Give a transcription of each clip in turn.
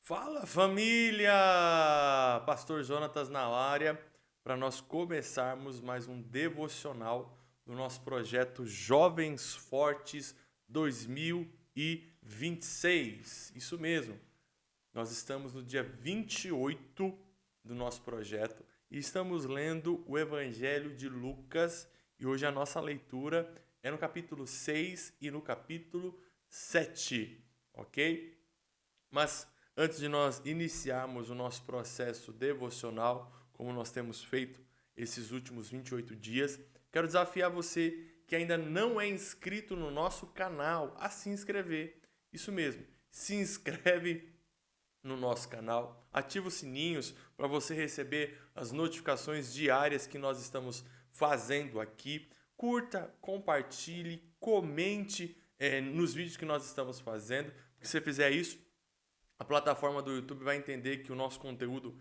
Fala família! Pastor Jonatas na área para nós começarmos mais um devocional do nosso projeto Jovens Fortes 2026. Isso mesmo, nós estamos no dia 28 do nosso projeto e estamos lendo o Evangelho de Lucas e hoje a nossa leitura é no capítulo 6 e no capítulo 7, ok? Mas antes de nós iniciarmos o nosso processo devocional, como nós temos feito esses últimos 28 dias, quero desafiar você que ainda não é inscrito no nosso canal a se inscrever. Isso mesmo, se inscreve no nosso canal, ativa os sininhos para você receber as notificações diárias que nós estamos fazendo aqui. Curta, compartilhe, comente nos vídeos que nós estamos fazendo. Se você fizer isso, a plataforma do YouTube vai entender que o nosso conteúdo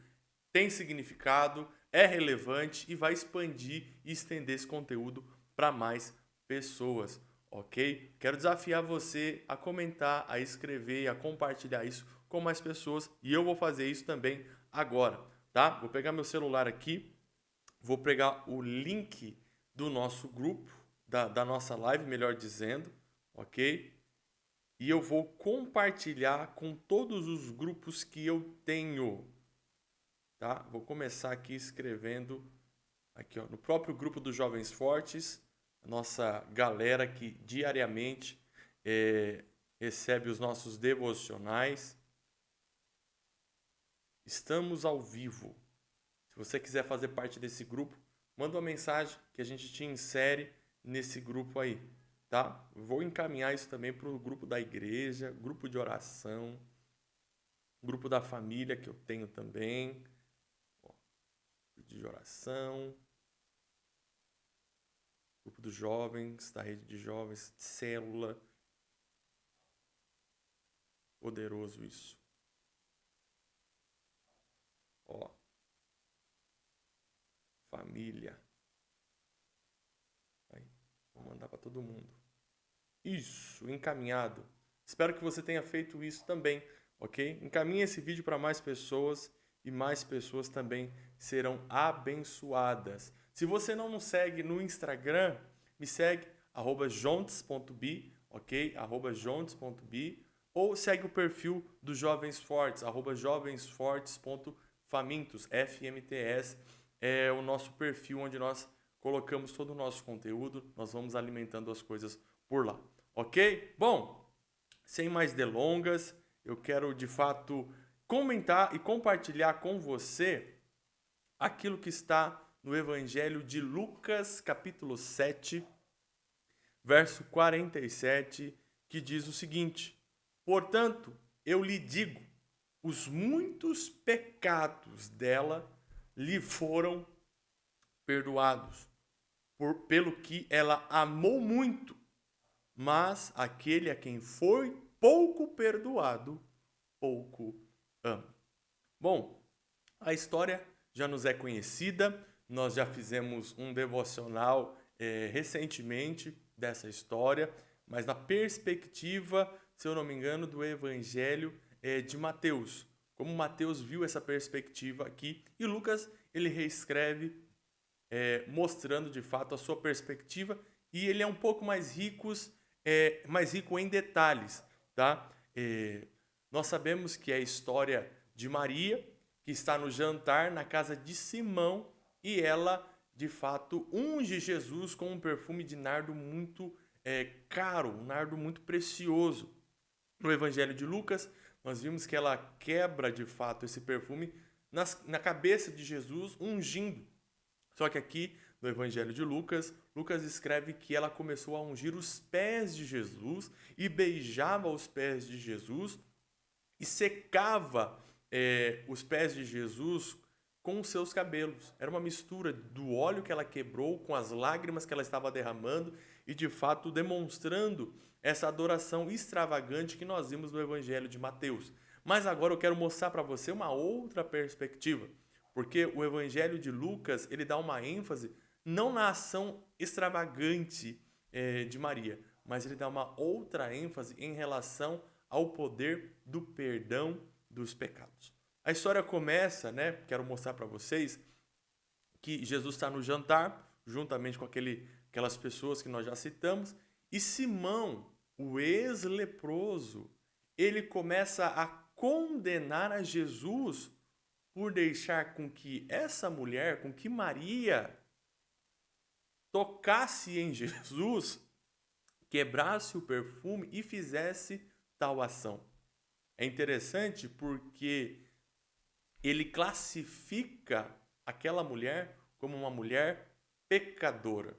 tem significado, é relevante e vai expandir e estender esse conteúdo para mais pessoas, ok? Quero desafiar você a comentar, a escrever e a compartilhar isso com mais pessoas e eu vou fazer isso também agora, tá? Vou pegar meu celular aqui, vou pegar o link do nosso grupo, da nossa live, melhor dizendo, ok? E eu vou compartilhar com todos os grupos que eu tenho, tá? Vou começar aqui escrevendo aqui, ó, no próprio grupo dos Jovens Fortes, a nossa galera que diariamente recebe os nossos devocionais. Estamos ao vivo. Se você quiser fazer parte desse grupo, manda uma mensagem que a gente te insere nesse grupo aí. Tá? Vou encaminhar isso também para o grupo da igreja, grupo de oração, grupo da família que eu tenho também, ó, grupo de oração, grupo dos jovens, da rede de jovens, célula. Poderoso isso. Ó, família. Aí, vou mandar para todo mundo. Isso, encaminhado. Espero que você tenha feito isso também, ok? Encaminhe esse vídeo para mais pessoas e mais pessoas também serão abençoadas. Se você não nos segue no Instagram, me segue, @jontes.bi, ok? @jontes.bi, ou segue o perfil dos Jovens Fortes, @jovensfortes.famintos, FMTS, é o nosso perfil onde nós colocamos todo o nosso conteúdo, nós vamos alimentando as coisas por lá. Ok? Bom, sem mais delongas, eu quero de fato comentar e compartilhar com você aquilo que está no Evangelho de Lucas, capítulo 7, verso 47, que diz o seguinte: portanto, eu lhe digo, os muitos pecados dela lhe foram perdoados, pelo que ela amou muito. Mas aquele a quem foi pouco perdoado, pouco ama. Bom, a história já nos é conhecida, nós já fizemos um devocional recentemente dessa história, mas na perspectiva, se eu não me engano, do Evangelho de Mateus. Como Mateus viu essa perspectiva aqui, e Lucas ele reescreve mostrando de fato a sua perspectiva, e ele é um pouco mais rico em detalhes, tá? Nós sabemos que é a história de Maria, que está no jantar na casa de Simão, e ela, de fato, unge Jesus com um perfume de nardo muito caro, um nardo muito precioso. No Evangelho de Lucas, nós vimos que ela quebra, de fato, esse perfume na cabeça de Jesus, ungindo. Só que aqui, no Evangelho de Lucas, Lucas escreve que ela começou a ungir os pés de Jesus e beijava os pés de Jesus e secava os pés de Jesus com os seus cabelos. Era uma mistura do óleo que ela quebrou com as lágrimas que ela estava derramando e, de fato, demonstrando essa adoração extravagante que nós vimos no Evangelho de Mateus. Mas agora eu quero mostrar para você uma outra perspectiva, porque o Evangelho de Lucas ele dá uma ênfase não na ação extravagante de Maria, mas ele dá uma outra ênfase em relação ao poder do perdão dos pecados. A história começa, né? Quero mostrar para vocês que Jesus está no jantar, juntamente com aquelas pessoas que nós já citamos, e Simão, o ex-leproso, ele começa a condenar a Jesus por deixar com que essa mulher, com que Maria tocasse em Jesus, quebrasse o perfume e fizesse tal ação. É interessante porque ele classifica aquela mulher como uma mulher pecadora.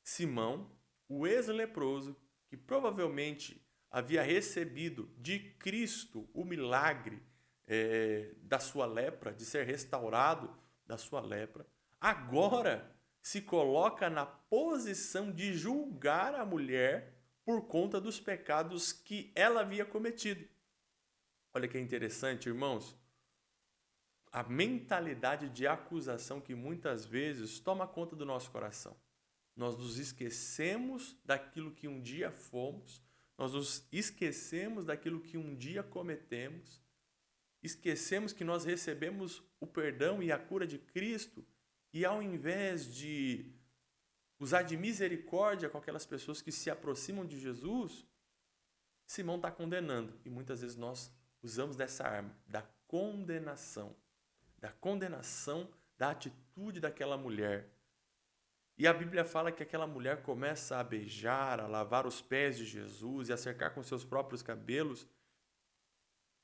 Simão, o ex-leproso, que provavelmente havia recebido de Cristo o milagre da sua lepra, de ser restaurado da sua lepra, agora se coloca na posição de julgar a mulher por conta dos pecados que ela havia cometido. Olha que interessante, irmãos. A mentalidade de acusação que muitas vezes toma conta do nosso coração. Nós nos esquecemos daquilo que um dia fomos, nós nos esquecemos daquilo que um dia cometemos, esquecemos que nós recebemos o perdão e a cura de Cristo, e ao invés de usar de misericórdia com aquelas pessoas que se aproximam de Jesus, Simão está condenando. E muitas vezes nós usamos dessa arma, da condenação da atitude daquela mulher. E a Bíblia fala que aquela mulher começa a beijar, a lavar os pés de Jesus e a cercar com seus próprios cabelos.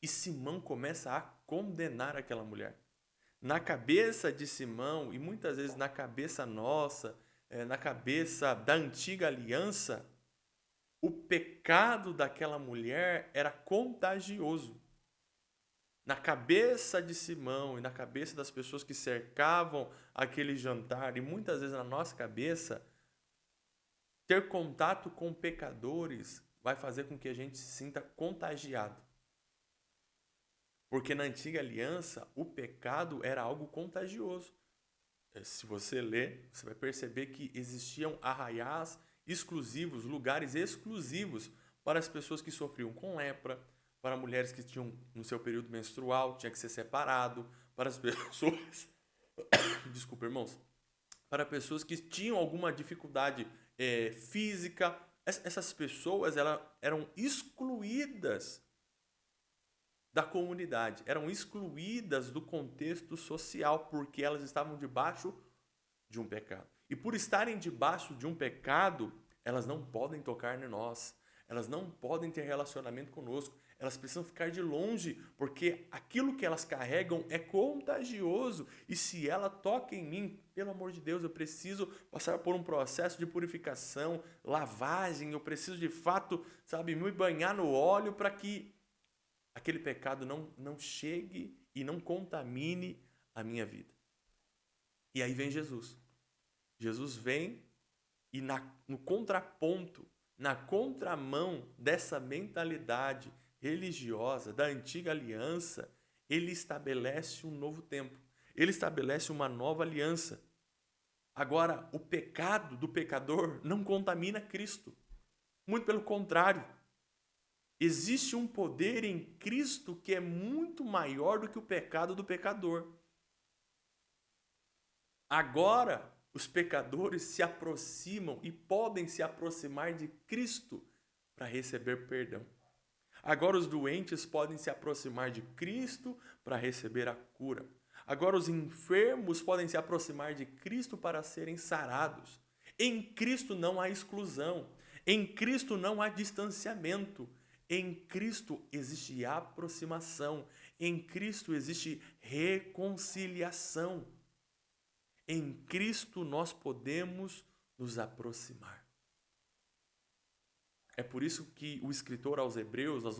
E Simão começa a condenar aquela mulher. Na cabeça de Simão, e muitas vezes na cabeça nossa, na cabeça da antiga aliança, o pecado daquela mulher era contagioso. Na cabeça de Simão e na cabeça das pessoas que cercavam aquele jantar, e muitas vezes na nossa cabeça, ter contato com pecadores vai fazer com que a gente se sinta contagiado. Porque na antiga aliança, o pecado era algo contagioso. Se você ler, você vai perceber que existiam arraiais exclusivos, lugares exclusivos para as pessoas que sofriam com lepra, para mulheres que tinham no seu período menstrual, tinha que ser separado, para as pessoas, desculpa, irmãos, para pessoas que tinham alguma dificuldade física. Essas pessoas eram excluídas da comunidade, eram excluídas do contexto social, porque elas estavam debaixo de um pecado. E por estarem debaixo de um pecado, elas não podem tocar em nós, elas não podem ter relacionamento conosco, elas precisam ficar de longe, porque aquilo que elas carregam é contagioso. E se ela toca em mim, pelo amor de Deus, eu preciso passar por um processo de purificação, lavagem, eu preciso de fato, me banhar no óleo para que aquele pecado não chegue e não contamine a minha vida. E aí vem Jesus. Jesus vem e no contraponto, na contramão dessa mentalidade religiosa da antiga aliança, ele estabelece um novo tempo. Ele estabelece uma nova aliança. Agora, o pecado do pecador não contamina Cristo. Muito pelo contrário. Existe um poder em Cristo que é muito maior do que o pecado do pecador. Agora, os pecadores se aproximam e podem se aproximar de Cristo para receber perdão. Agora, os doentes podem se aproximar de Cristo para receber a cura. Agora, os enfermos podem se aproximar de Cristo para serem sarados. Em Cristo não há exclusão. Em Cristo não há distanciamento. Em Cristo existe aproximação. Em Cristo existe reconciliação. Em Cristo nós podemos nos aproximar. É por isso que o escritor aos Hebreus, nós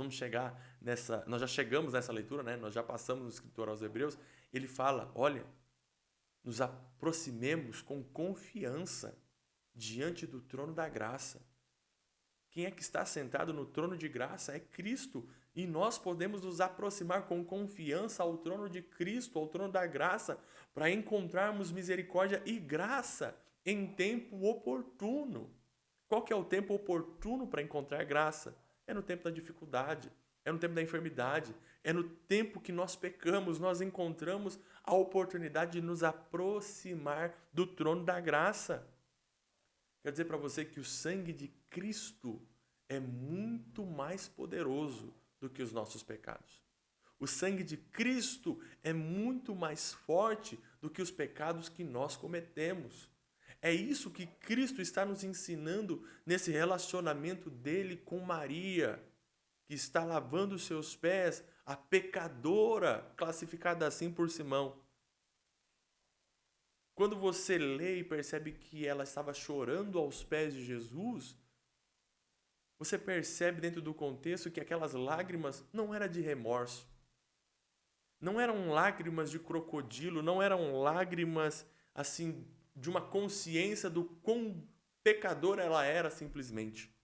já chegamos nessa leitura, né? Nós já passamos no escritor aos Hebreus, ele fala, olha, nos aproximemos com confiança diante do trono da graça. Quem é que está sentado no trono de graça? É Cristo. E nós podemos nos aproximar com confiança ao trono de Cristo, ao trono da graça, para encontrarmos misericórdia e graça em tempo oportuno. Qual que é o tempo oportuno para encontrar graça? É no tempo da dificuldade, é no tempo da enfermidade, é no tempo que nós pecamos, nós encontramos a oportunidade de nos aproximar do trono da graça. Quero dizer para você que o sangue de Cristo é muito mais poderoso do que os nossos pecados. O sangue de Cristo é muito mais forte do que os pecados que nós cometemos. É isso que Cristo está nos ensinando nesse relacionamento dele com Maria, que está lavando os seus pés, a pecadora, classificada assim por Simão. Quando você lê e percebe que ela estava chorando aos pés de Jesus, você percebe dentro do contexto que aquelas lágrimas não eram de remorso. Não eram lágrimas de crocodilo, não eram lágrimas assim de uma consciência do quão pecadora ela era simplesmente.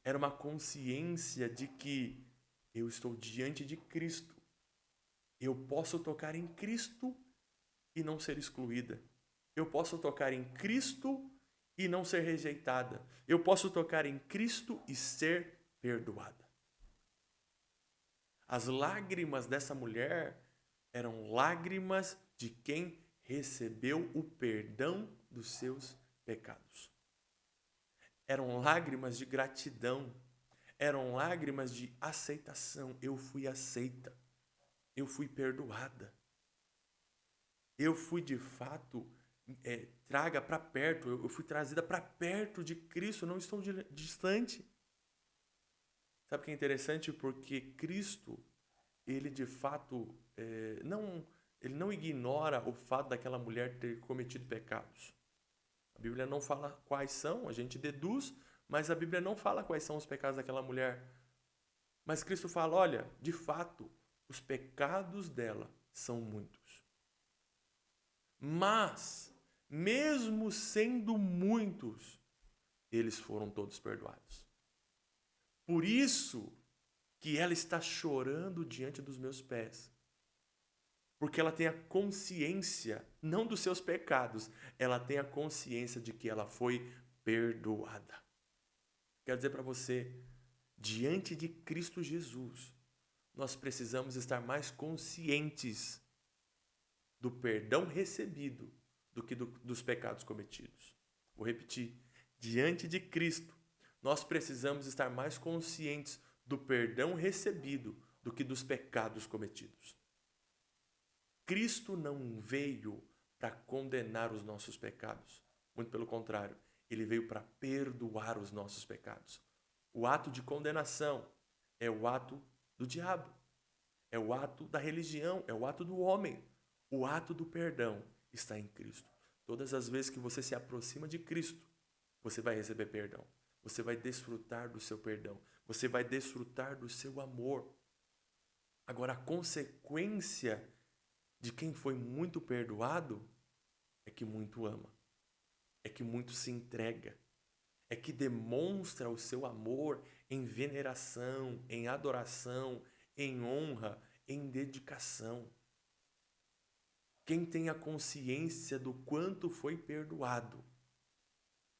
Era uma consciência de que eu estou diante de Cristo. Eu posso tocar em Cristo e não ser excluída. Eu posso tocar em Cristo e não ser rejeitada. Eu posso tocar em Cristo e ser perdoada. As lágrimas dessa mulher eram lágrimas de quem recebeu o perdão dos seus pecados. Eram lágrimas de gratidão. Eram lágrimas de aceitação. Eu fui aceita. Eu fui perdoada. Eu fui de fato traga para perto. Eu fui trazida para perto de Cristo. Não estou distante. Sabe o que é interessante? Porque Cristo, ele de fato ele não ignora o fato daquela mulher ter cometido pecados. A Bíblia não fala quais são, a gente deduz, mas a Bíblia não fala quais são os pecados daquela mulher. Mas Cristo fala, olha, de fato, os pecados dela são muitos. Mas, mesmo sendo muitos, eles foram todos perdoados. Por isso que ela está chorando diante dos meus pés. Porque ela tem a consciência, não dos seus pecados, ela tem a consciência de que ela foi perdoada. Quero dizer para você, diante de Cristo Jesus, nós precisamos estar mais conscientes do perdão recebido do que dos pecados cometidos. Vou repetir, diante de Cristo, nós precisamos estar mais conscientes do perdão recebido do que dos pecados cometidos. Cristo não veio para condenar os nossos pecados. Muito pelo contrário, ele veio para perdoar os nossos pecados. O ato de condenação é o ato do diabo. É o ato da religião, é o ato do homem. O ato do perdão está em Cristo. Todas as vezes que você se aproxima de Cristo, você vai receber perdão. Você vai desfrutar do seu perdão. Você vai desfrutar do seu amor. Agora, a consequência de quem foi muito perdoado é que muito ama. É que muito se entrega. É que demonstra o seu amor em veneração, em adoração, em honra, em dedicação. Quem tem a consciência do quanto foi perdoado,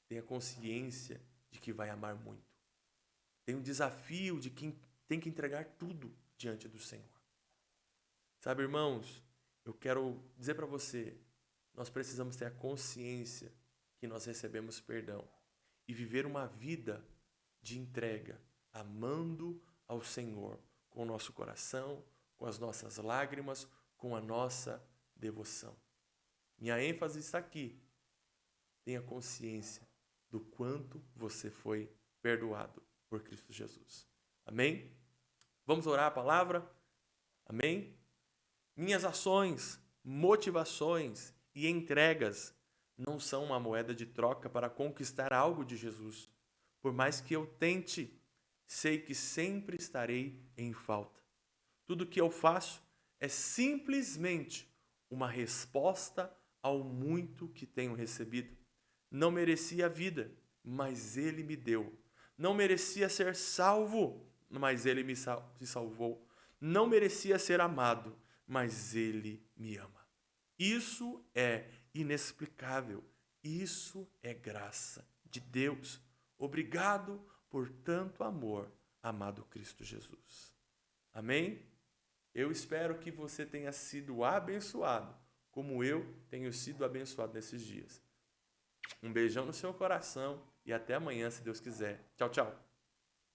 tem a consciência de que vai amar muito. Tem o desafio de quem tem que entregar tudo diante do Senhor. Sabe, irmãos, eu quero dizer para você, nós precisamos ter a consciência que nós recebemos perdão e viver uma vida de entrega, amando ao Senhor com o nosso coração, com as nossas lágrimas, com a nossa devoção. Minha ênfase está aqui. Tenha consciência do quanto você foi perdoado por Cristo Jesus. Amém? Vamos orar a palavra? Amém? Minhas ações, motivações e entregas não são uma moeda de troca para conquistar algo de Jesus. Por mais que eu tente, sei que sempre estarei em falta. Tudo que eu faço é simplesmente uma resposta ao muito que tenho recebido. Não merecia a vida, mas Ele me deu. Não merecia ser salvo, mas Ele me salvou. Não merecia ser amado, mas Ele me ama. Isso é inexplicável. Isso é graça de Deus. Obrigado por tanto amor. amado Cristo Jesus. Amém? Eu espero que você tenha sido abençoado, como eu tenho sido abençoado nesses dias. Um beijão no seu coração e até amanhã, se Deus quiser. Tchau, tchau.